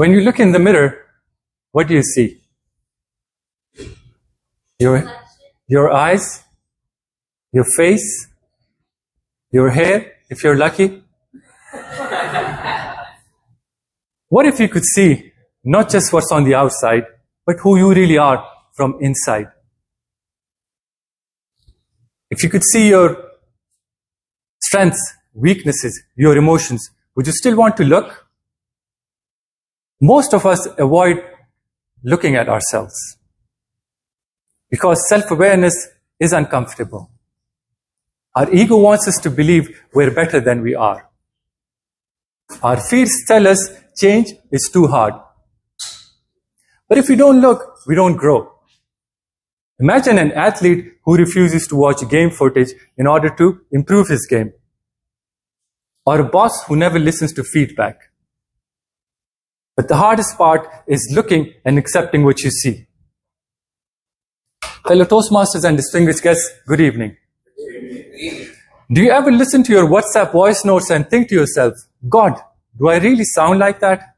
When you look in the mirror, what do you see? Your eyes, your face, your hair, if you're lucky. What if you could see not just what's on the outside, but who you really are from inside? If you could see your strengths, weaknesses, your emotions, would you still want to look? Most of us avoid looking at ourselves because self-awareness is uncomfortable. Our ego wants us to believe we're better than we are. Our fears tell us change is too hard. But if we don't look, we don't grow. Imagine an athlete who refuses to watch game footage in order to improve his game. Or a boss who never listens to feedback. But the hardest part is looking and accepting what you see. Fellow Toastmasters and distinguished guests, good evening. Do you ever listen to your WhatsApp voice notes and think to yourself, God, do I really sound like that?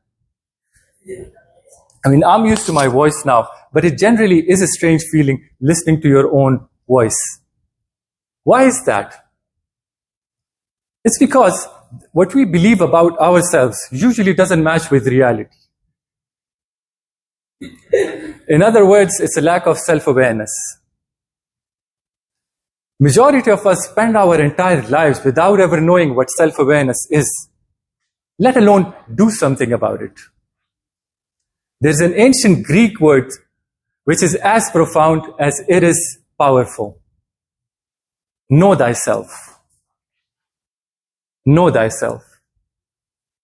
I mean, I'm used to my voice now, but it generally is a strange feeling listening to your own voice. Why is that? It's because what we believe about ourselves usually doesn't match with reality. In other words, it's a lack of self-awareness. Majority of us spend our entire lives without ever knowing what self-awareness is, let alone do something about it. There's an ancient Greek word which is as profound as it is powerful. Know thyself. Know thyself.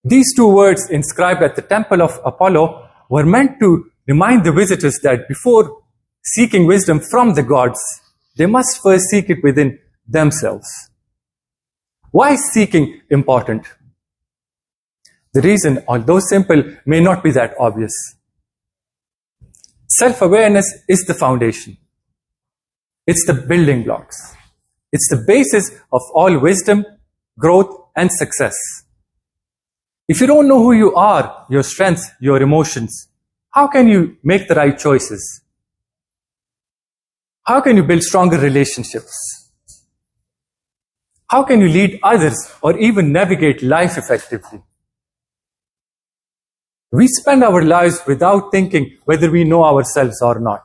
These two words inscribed at the temple of Apollo were meant to remind the visitors that before seeking wisdom from the gods, they must first seek it within themselves. Why is seeking important? The reason, although simple, may not be that obvious. Self-awareness is the foundation. It's the building blocks. It's the basis of all wisdom, growth, and success. If you don't know who you are, your strengths, your emotions, how can you make the right choices? How can you build stronger relationships? How can you lead others or even navigate life effectively? We spend our lives without thinking whether we know ourselves or not.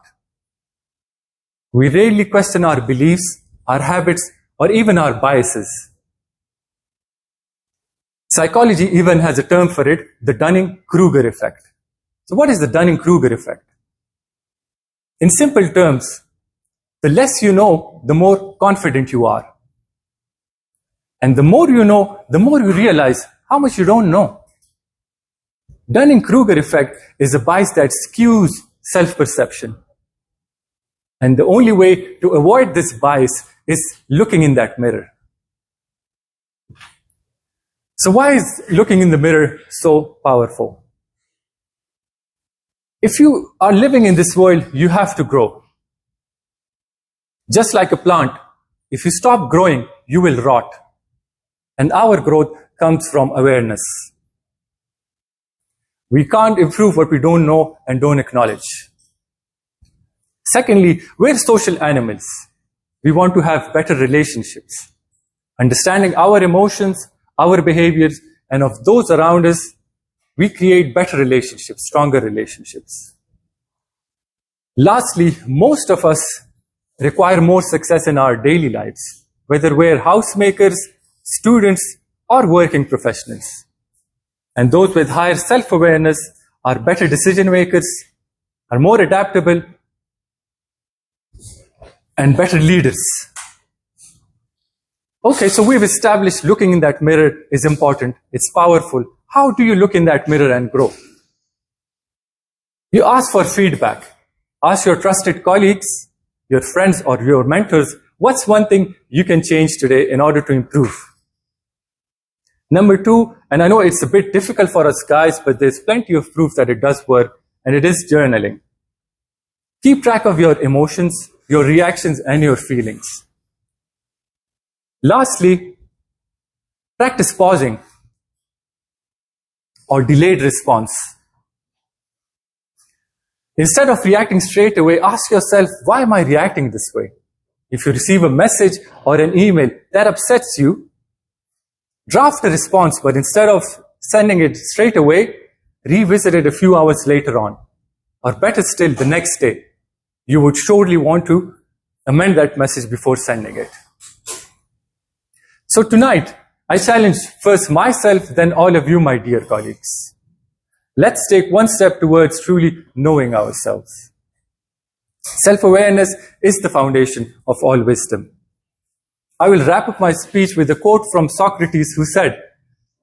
We rarely question our beliefs, our habits, or even our biases. Psychology even has a term for it, the Dunning-Kruger effect. So what is the Dunning-Kruger effect? In simple terms, the less you know, the more confident you are. And the more you know, the more you realize how much you don't know. Dunning-Kruger effect is a bias that skews self-perception. And the only way to avoid this bias is looking in that mirror. So why is looking in the mirror so powerful? If you are living in this world, you have to grow. Just like a plant, if you stop growing, you will rot. And our growth comes from awareness. We can't improve what we don't know and don't acknowledge. Secondly, we're social animals. We want to have better relationships. Understanding our emotions, our behaviors, and of those around us, we create better relationships, stronger relationships. Lastly, most of us require more success in our daily lives, whether we're housemakers, students, or working professionals. And those with higher self-awareness are better decision makers, are more adaptable, and better leaders. Okay, so we've established looking in that mirror is important, it's powerful. How do you look in that mirror and grow? You ask for feedback. Ask your trusted colleagues, your friends, or your mentors, what's one thing you can change today in order to improve? Number two, and I know it's a bit difficult for us guys, but there's plenty of proof that it does work, and it is journaling. Keep track of your emotions, your reactions, and your feelings. Lastly, practice pausing or delayed response. Instead of reacting straight away, ask yourself, why am I reacting this way? If you receive a message or an email that upsets you, draft a response, but instead of sending it straight away, revisit it a few hours later on. Or better still, the next day. You would surely want to amend that message before sending it. So tonight, I challenge first myself, then all of you, my dear colleagues. Let's take one step towards truly knowing ourselves. Self-awareness is the foundation of all wisdom. I will wrap up my speech with a quote from Socrates, who said,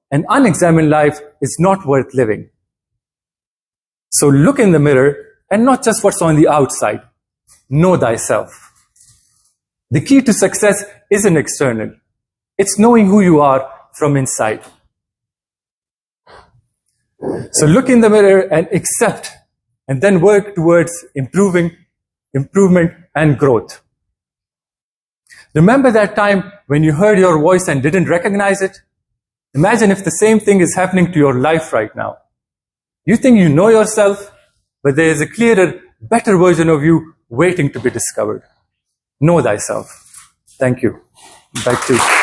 "An unexamined life is not worth living." So look in the mirror, and not just what's on the outside. Know thyself. The key to success isn't external. It's knowing who you are from inside. So look in the mirror and accept, and then work towards improvement and growth. Remember that time when you heard your voice and didn't recognize it? Imagine if the same thing is happening to your life right now. You think you know yourself, but there is a clearer, better version of you waiting to be discovered. Know thyself. Thank you. Back to you.